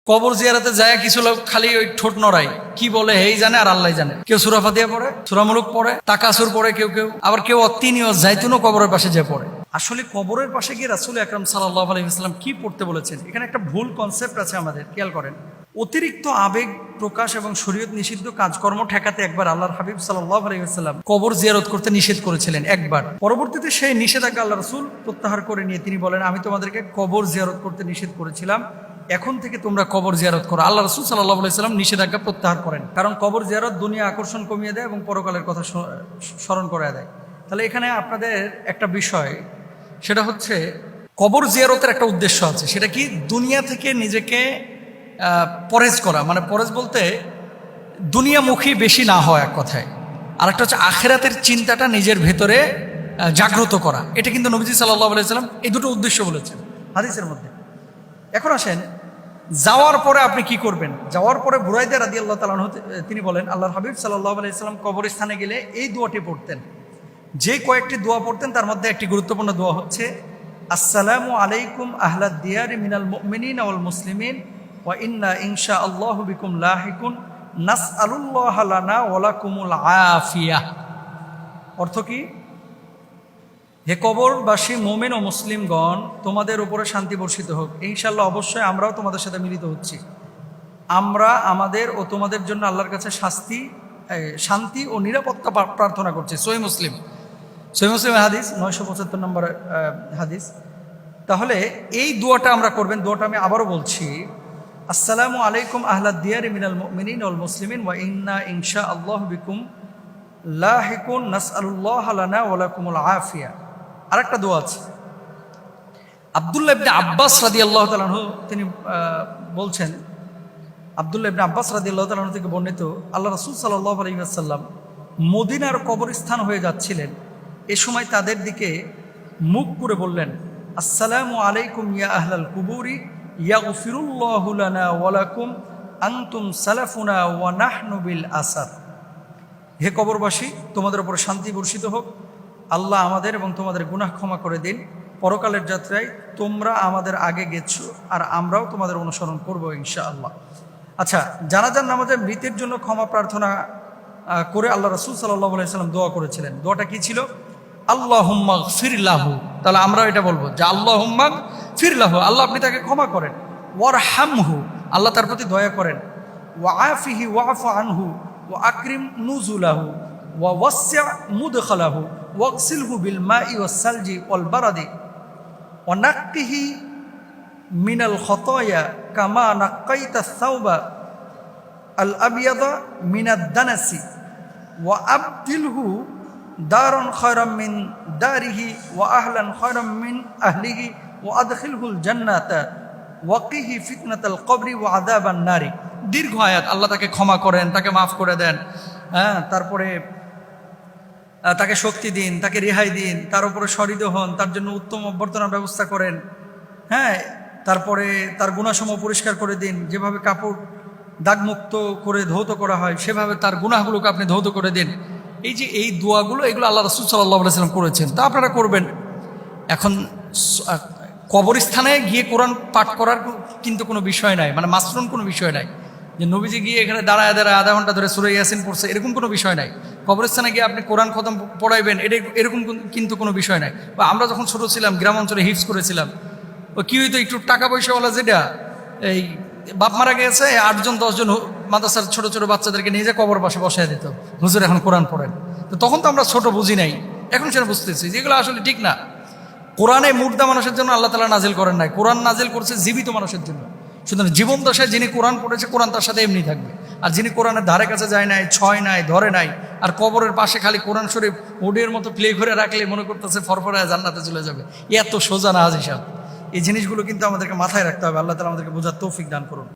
কবর জিয়ারতে যায় কিছু লোক খালি ওই ঠোঁট নড়াই, কি বলে এই জানে আর আল্লাহ জানে। কেউ সূরা ফাতিহা পড়ে, সূরা মুলুক পড়ে, তাকাসুর পড়ে, কেউ আবার কেউ অত্তিনীয় জাইতুনও কবরের পাশে যে পড়ে। আসলে কবরের পাশে গিয়ে রাসূল আকরাম সাল্লাল্লাহু আলাইহি ওয়াসাল্লাম কি পড়তে বলেছেন, এখানে একটা ভুল কনসেপ্ট আছে আমাদের, খেয়াল করেন। অতিরিক্ত আবেগ প্রকাশ এবং শরীয়ত নিষিদ্ধ কাজকর্ম ঠেকাতে একবার আল্লাহর হাবিব সাল্লাল্লাহু আলাইহি ওয়াসাল্লাম কবর জিয়ারত করতে নিষেধ করেছিলেন একবার। পরবর্তীতে সেই নিষেধাজ্ঞা আল্লাহ রাসূল প্রত্যাহার করে নিয়ে তিনি বলেন, আমি তোমাদেরকে কবর জিয়ারত করতে নিষেধ করেছিলাম, এখন থেকে তোমরা কবর জিয়ারত করো। আল্লাহ রাসূল সাল্লাল্লাহু আলাইহি ওয়াসাল্লাম নিষেধাজ্ঞা প্রত্যাহার করেন, কারণ কবর জিয়ারত দুনিয়া আকর্ষণ কমিয়ে দেয় এবং পরকালের কথা স্মরণ করায় দেয়। তাহলে এখানে আপনাদের একটা বিষয়, সেটা হচ্ছে কবর জিয়ারতের একটা উদ্দেশ্য আছে, সেটা কি দুনিয়া থেকে নিজেকে পরেজ করা, মানে পরেজ বলতে দুনিয়ামুখী বেশি না হয় এক কথায়, আর একটা হচ্ছে আখিরাতের চিন্তাটা নিজের ভেতরে জাগ্রত করা। এটা কিন্তু নবীজি সাল্লাল্লাহু আলাইহি ওয়াসাল্লাম এই দুটো উদ্দেশ্য বলেছেন হাদিসের মধ্যে। এখন আসেন, যাওয়ার পরে আপনি কি করবেন। যাওয়ার পরে বুরাইদা রাদিয়াল্লাহু তাআলা আনহু তিনি বলেন, আল্লাহর হাবিব সাল্লাল্লাহু আলাইহি ওয়াসাল্লাম কবরস্থানে গেলে এই দোয়াটি পড়তেন। যে কয়েকটি দোয়া পড়তেন তার মধ্যে একটি গুরুত্বপূর্ণ দোয়া হচ্ছে, আসসালামু আলাইকুম আহলাদ দিয়ারি মিনাল মুমিনিনা ওয়াল মুসলিমিন ওয়া ইন্না ইনশাআল্লাহু বিকুম লাহিকুন নাসআলুল্লাহ লানা ওয়া লাকুমুল আফিয়া। অর্থ কি? হে কবরবাসী মুমিন ও মুসলিমগণ, তোমাদের উপরে শান্তি বর্ষিত হোক, ইনশাআল্লাহ অবশ্যই আমরাও তোমাদের সাথে মিলিত হচ্ছি। আমরা আমাদের ও তোমাদের জন্য আল্লাহর কাছে শান্তি ও নিরাপত্তা প্রার্থনা করছি। সহিহ মুসলিমের হাদিস, 975 নম্বর হাদিস। তাহলে এই দোয়াটা আমরা করবেন। দোয়াটা আমি আবারও বলছি, আসসালামু আলাইকুম আহলাদ দিয়ারি মিনাল মুমিনিন ওয়াল মুসলিমিন ওয়া ইন্না ইনশাআল্লাহু বিকুম লাহিকুন নাসআলুল্লাহ লানা ওয়া লাকুমুল আফিয়া। আরেকটা দোয়া আছে, আব্দুল্লাহ ইবনে আব্বাস রাদিয়াল্লাহু তাআলা আনহু তিনি বলছেন, আব্দুল্লাহ ইবনে আব্বাস রাদিয়াল্লাহু তাআলা আনহু থেকে বর্ণিত, আল্লাহ রাসূল সাল্লাল্লাহু আলাইহি ওয়াসাল্লাম মদিনার কবরস্থান হয়ে যাচ্ছিলেন। এ সময় তাদের দিকে মুখ করে বললেন, আসসালামু আলাইকুম ইয়া আহলাল কুবুরি ইয়াগফিরুল্লাহু লানা ওয়া লাকুম আনতুম সালাফুনা ওয়া নাহনু বিল আসার। হে কবরবাসী, তোমাদের উপর শান্তি বর্ষিত হোক, আল্লাহ আমাদের এবং তোমাদের গুনাহ ক্ষমা করে দিন। পরকালের যাত্রায় তোমরা আমাদের আগে গেছো আর আমরাও তোমাদের অনুসরণ করব ইনশাআল্লাহ। আচ্ছা, জানাজার নামাজে মৃতের জন্য ক্ষমা প্রার্থনা করে আল্লাহ রাসূল সাল্লাল্লাহু আলাইহি ওয়াসাল্লাম দোয়া করেছিলেন। দোয়াটা কি ছিল? আল্লাহুম্মা গফির লাহু। তাহলে আমরাও এটা বলবো যে আল্লাহুম্মা গফির লাহু, আল্লাহ আপনি তাকে ক্ষমা করেন। ওয়ারহামহু, আল্লাহ তার প্রতি দয়া করেন। ওয়া আফিহি ওয়াফু আনহু ওয়া আকরিম নুজুলাহু ওয়া ওয়াসি' মুদখালাহু ওয়াগসিলহু বিল মাই ওয়াস সালজি ওয়াল বারাদি ওয়া নাক্কিহি মিনাল খতায়া কামা নাক্কাইতা সাওবা আল আবিয়াদা মিনাদ দানাসি ওয়া আবদিলহু দারান খায়রাম মিন দারিহি ওয়া আহলান খায়রাম মিন আহলিহি ওয়া আদখিলহুল জান্নাতা ওয়াকিহি ফিতনাতাল কবরি ওয়া আযাবান নারি। দীর্ঘ আয়াত। আল্লাহ তাকে ক্ষমা করেন, তাকে মাফ করে দেন, তারপরে তাকে শক্তি দিন, তাকে রেহাই দিন, তার উপরে সহৃদয় হন, তার জন্য উত্তম অভ্যর্থনার ব্যবস্থা করেন, তারপরে তার গুনাহসমূহ পরিষ্কার করে দিন। যেভাবে কাপড় দাগমুক্ত করে ধৌত করা হয় সেভাবে তার গুনাহগুলোকে আপনি ধৌত করে দিন। এই যে এই দোয়াগুলো, এগুলো আল্লাহ রাসূল সাল্লাল্লাহু আলাইহি ওয়াসাল্লাম করেছেন, তা আপনারা করবেন। এখন কবরস্থানে গিয়ে কোরআন পাঠ করার কিন্তু কোনো বিষয় নাই, মানে মাসরুন কোনো বিষয় নাই যে নবীজি গিয়ে এখানে দাঁড়ায় আধা ঘন্টা ধরে সূরা ইয়াসিন পড়ছে, এরকম কোনো বিষয় নাই। কবরস্থানে গিয়ে আপনি কোরআন খতম পড়াইবেন, এরকম কিন্তু কোনো বিষয় নাই। বা আমরা যখন ছোট ছিলাম গ্রাম অঞ্চলে হিফজ করেছিলাম, ও কি হইতো, একটু টাকা পয়সাওয়ালা যেটা, এই বাপ মারা গেছে 8 জন 10 জন মাদ্রাসার ছোট ছোট বাচ্চাদেরকে নিয়ে যায় কবর পাশে বসায় দিত, হুজুর এখন কোরআন পড়েন। তো তখন তো আমরা ছোট বুঝি নাই, এখন সেটা বুঝতেছি যেগুলো আসলে ঠিক না। কোরআনে মুর্দা মানুষের জন্য আল্লাহ তাআলা নাজিল করেন নাই, কোরআন নাজিল করছে জীবিত মানুষের জন্য। সুতরাং জীবন দশায় যিনি কোরআন পড়েছে, কোরআন তার সাথে এমনি থাকবে। আর যিনি কোরআনের ধারে কাছে যায় নাই, ছয় নাই, ধরে নাই, আর কবরের পাশে খালি কোরআন শরীফ ওডের মতো প্লে করে রাখলে মনে করতেছে ফরফরায় জান্নাতে চলে যাবে, এত সোজা না হিসাব। এই জিনিসগুলো কিন্তু আমাদেরকে মাথায় রাখতে হবে। আল্লাহ তাআলা আমাদেরকে বোঝার তৌফিক দান করুন।